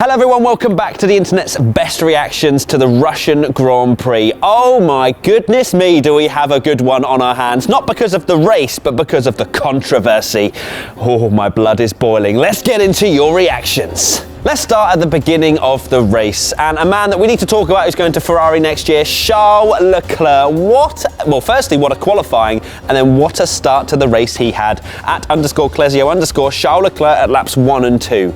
Hello everyone, welcome back to the internet's best reactions to the Russian Grand Prix. Oh my goodness me, do we have a good one on our hands. Not because of the race, but because of the controversy. Oh, my blood is boiling. Let's get into your reactions. Let's start at the beginning of the race. And a man that we need to talk about who's going to Ferrari next year, Charles Leclerc. Well, firstly, what a qualifying, and then what a start to the race he had. At _Clesio_ Charles Leclerc at laps 1 and 2.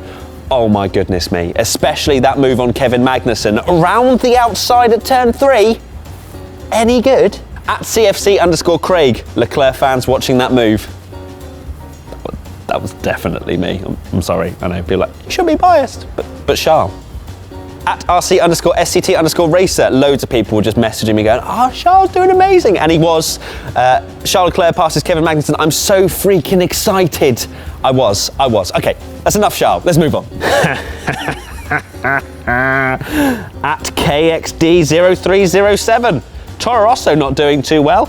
Oh my goodness me, especially that move on Kevin Magnussen around the outside at turn 3. Any good? At CFC_Craig, Leclerc fans watching that move. That was definitely me. I'm sorry, I know people are like, you should be biased, but Charles. At RC_SCT_Racer, loads of people were just messaging me going, oh, Charles doing amazing. And he was. Charles Leclerc passes Kevin Magnussen. I'm so freaking excited. I was. Okay, that's enough, Charles. Let's move on. At KXD0307, Toro Rosso not doing too well.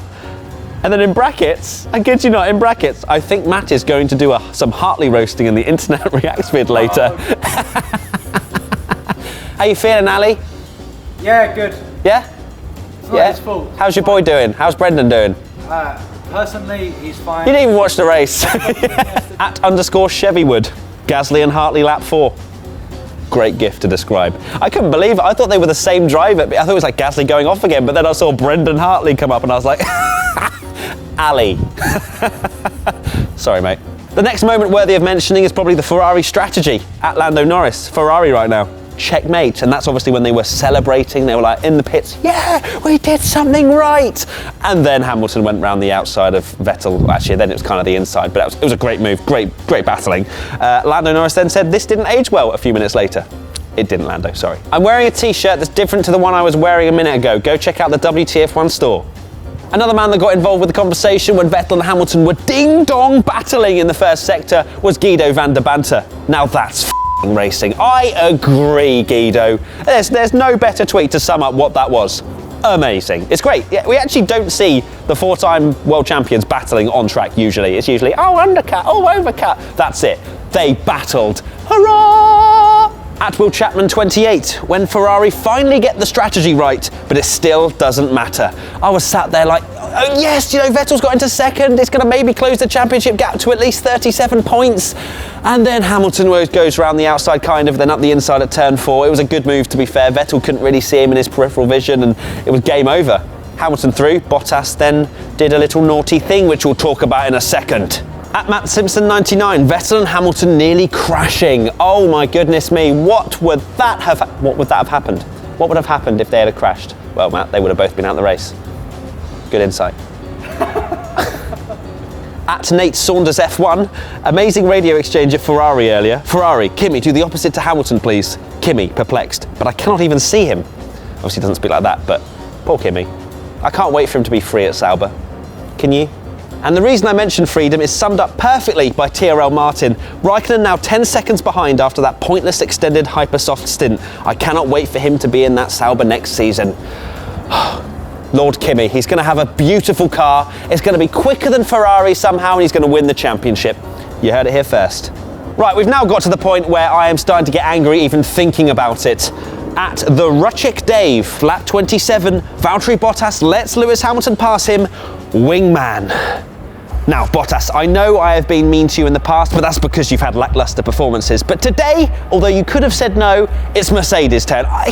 And then in brackets, I kid you not, in brackets, I think Matt is going to do some Hartley roasting in the internet reacts vid later. How you feeling, Ali? Yeah, good. Yeah? It's not his fault. How's your boy doing? How's Brendan doing? Personally, he's fine. You didn't even watch the race. At _Chevywood, Gasly and Hartley lap 4. Great gift to describe. I couldn't believe it. I thought they were the same driver. I thought it was like Gasly going off again, but then I saw Brendan Hartley come up and I was like, Ali. Sorry, mate. The next moment worthy of mentioning is probably the Ferrari strategy. At Lando Norris, Ferrari right now. Checkmate, and that's obviously when they were celebrating. They were like in the pits, yeah, we did something right. And then Hamilton went round the outside of Vettel. Actually, then it was kind of the inside, but it was a great move, great battling. Lando Norris then said this didn't age well a few minutes later. It didn't, Lando, sorry. I'm wearing a t-shirt that's different to the one I was wearing a minute ago. Go check out the WTF1 store. Another man that got involved with the conversation when Vettel and Hamilton were ding-dong battling in the first sector was Guido van der Banter. Now that's racing. I agree, Guido. There's no better tweet to sum up what that was. Amazing. It's great. Yeah, we actually don't see the 4-time world champions battling on track usually. It's usually, oh, undercut, oh, overcut. That's it. They battled. Hurrah! At Will Chapman 28, when Ferrari finally get the strategy right, but it still doesn't matter. I was sat there like, oh yes, you know, Vettel's got into second. It's going to maybe close the championship gap to at least 37 points. And then Hamilton goes around the outside kind of, then up the inside at turn 4. It was a good move, to be fair. Vettel couldn't really see him in his peripheral vision and it was game over. Hamilton through, Bottas then did a little naughty thing, which we'll talk about in a second. At Matt Simpson 99, Vettel and Hamilton nearly crashing. Oh my goodness me, what would that have happened? What would have happened if they had crashed? Well, Matt, they would have both been out of the race. Good insight. At Nate Saunders F1, amazing radio exchange at Ferrari earlier. Ferrari, Kimi, do the opposite to Hamilton, please. Kimi, perplexed, but I cannot even see him. Obviously, he doesn't speak like that, but poor Kimi. I can't wait for him to be free at Sauber. Can you? And the reason I mentioned freedom is summed up perfectly by TRL Martin. Raikkonen now 10 seconds behind after that pointless extended hypersoft stint. I cannot wait for him to be in that Sauber next season. Lord Kimi, he's going to have a beautiful car. It's going to be quicker than Ferrari somehow and he's going to win the championship. You heard it here first. Right, we've now got to the point where I am starting to get angry even thinking about it. At the Ruchik Dave, lap 27, Valtteri Bottas lets Lewis Hamilton pass him. Wingman. Now, Bottas, I know I have been mean to you in the past, but that's because you've had lackluster performances. But today, although you could have said no, it's Mercedes' turn. I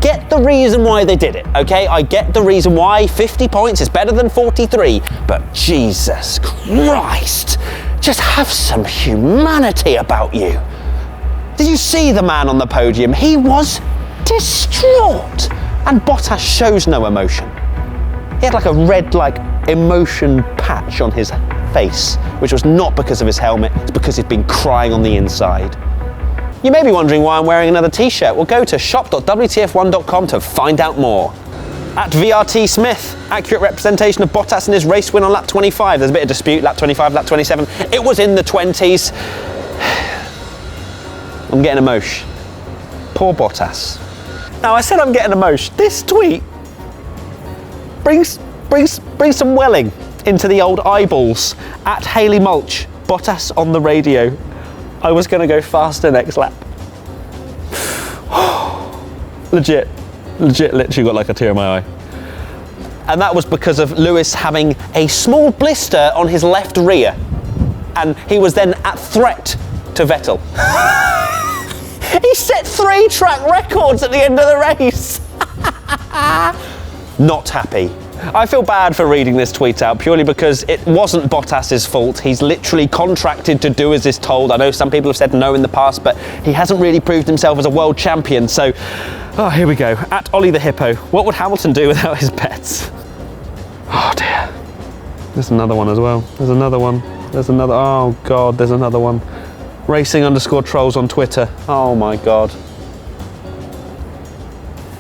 get the reason why they did it, okay? I get the reason why 50 points is better than 43, but Jesus Christ, just have some humanity about you. Did you see the man on the podium? He was distraught, and Bottas shows no emotion. He had like a red, emotion patch on his face, which was not because of his helmet, it's because he'd been crying on the inside. You may be wondering why I'm wearing another t-shirt. Well, go to shop.wtf1.com to find out more. At VRT Smith, accurate representation of Bottas in his race win on lap 25. There's a bit of dispute, lap 25, lap 27. It was in the 20s. I'm getting emotion. Poor Bottas. Now, I said I'm getting emotion. This tweet brings some welling into the old eyeballs. At Haley Mulch, Bottas on the radio. I was going to go faster next lap. Legit, literally got like a tear in my eye. And that was because of Lewis having a small blister on his left rear. And he was then at threat to Vettel. He set 3 track records at the end of the race. Not happy. I feel bad for reading this tweet out purely because it wasn't Bottas's fault. He's literally contracted to do as is told. I know some people have said no in the past, but he hasn't really proved himself as a world champion. So, oh, here we go. At Ollie the Hippo, what would Hamilton do without his pets? Oh dear. There's another one as well. There's another one. There's another, oh God, there's another one. Racing_trolls on Twitter. Oh my God.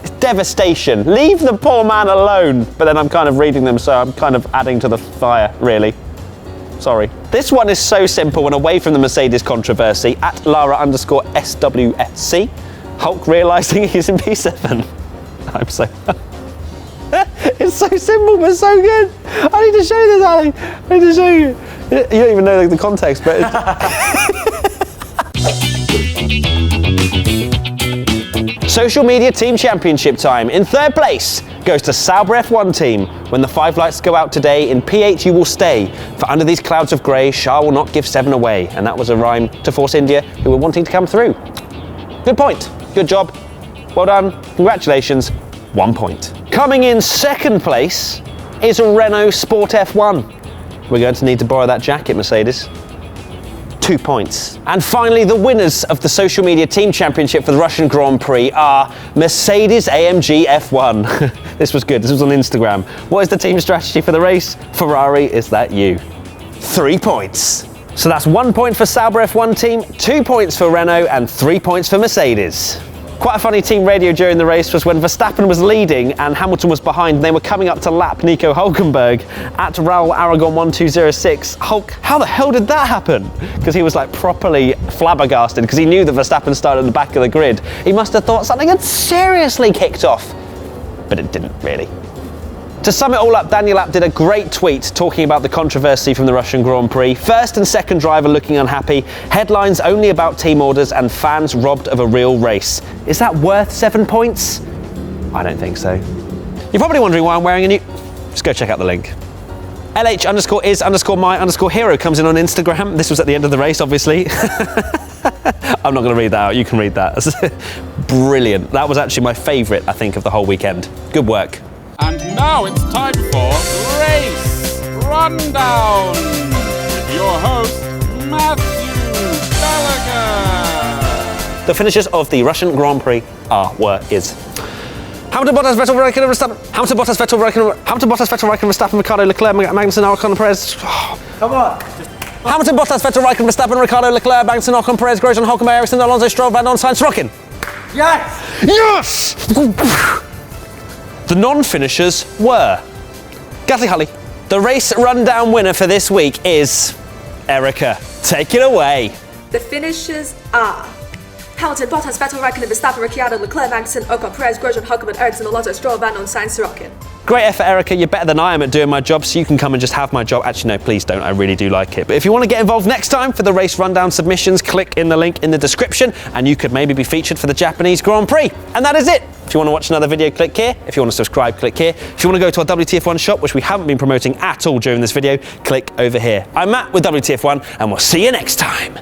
It's devastation. Leave the poor man alone. But then I'm kind of reading them, so I'm kind of adding to the fire, really. Sorry. This one is so simple and away from the Mercedes controversy. At Lara_SWSC. Hulk realising he's in P7. I'm so... It's so simple but so good. I need to show you this, Ali. I need to show you. You don't even know the context, but it's... Social media team championship time. In 3rd place goes to Sauber F1 team. When the 5 lights go out today, in P8 you will stay. For under these clouds of grey, Shah will not give 7 away. And that was a rhyme to Force India, who were wanting to come through. Good point. Good job. Well done. Congratulations. 1 point. Coming in 2nd place is Renault Sport F1. We're going to need to borrow that jacket, Mercedes. 2 points. And finally, the winners of the social media team championship for the Russian Grand Prix are Mercedes AMG F1. This was good. This was on Instagram. What is the team strategy for the race? Ferrari, is that you? 3 points. So that's 1 point for Sauber F1 team, 2 points for Renault, and 3 points for Mercedes. Quite a funny team radio during the race was when Verstappen was leading and Hamilton was behind, and they were coming up to lap Nico Hülkenberg. At Raul Aragon 1206, Hulk, how the hell did that happen? Because he was like properly flabbergasted because he knew that Verstappen started at the back of the grid. He must have thought something had seriously kicked off, but it didn't really. To sum it all up, Daniel Abt did a great tweet talking about the controversy from the Russian Grand Prix. 1st and 2nd driver looking unhappy, headlines only about team orders, and fans robbed of a real race. Is that worth 7 points? I don't think so. You're probably wondering why I'm wearing a new... Just go check out the link. LH_is_my_hero comes in on Instagram. This was at the end of the race, obviously. I'm not going to read that out. You can read that. Brilliant. That was actually my favourite, I think, of the whole weekend. Good work. And now it's time for Race Rundown with your host, Matthew Gallagher. The finishers of the Russian Grand Prix is Hamilton, Bottas, Vettel, Raikkonen, Verstappen. Hamilton, Bottas, Vettel, Raikkonen, Verstappen, Ricciardo, Leclerc, Magnussen, Ocon, Perez. Come on. Hamilton, Bottas, Vettel, Raikkonen, Verstappen, Ricciardo, Leclerc, Magnussen, Ocon, Perez, Grosjean, Hulkenberg, Ericsson, Alonso, Stroll, Van Dorn, Sainz, Rockin. Yes! Yes! The non-finishers were Gasly, Hully. The race rundown winner for this week is Erica. Take it away. The finishers are Hamilton, Bottas, Vettel, Raikkonen, Verstappen, Ricciardo, Leclerc, Magnussen, Ocon, Perez, Grosjean, Hulkenberg, Ericsson, Alonso, Stroll, Van Dorn, Sainz, Rockin. Great effort, Erica. You're better than I am at doing my job, so you can come and just have my job. Actually, no, please don't. I really do like it. But if you want to get involved next time for the race rundown submissions, click in the link in the description, and you could maybe be featured for the Japanese Grand Prix. And that is it. If you want to watch another video, click here. If you want to subscribe, click here. If you want to go to our WTF1 shop, which we haven't been promoting at all during this video, click over here. I'm Matt with WTF1, and we'll see you next time.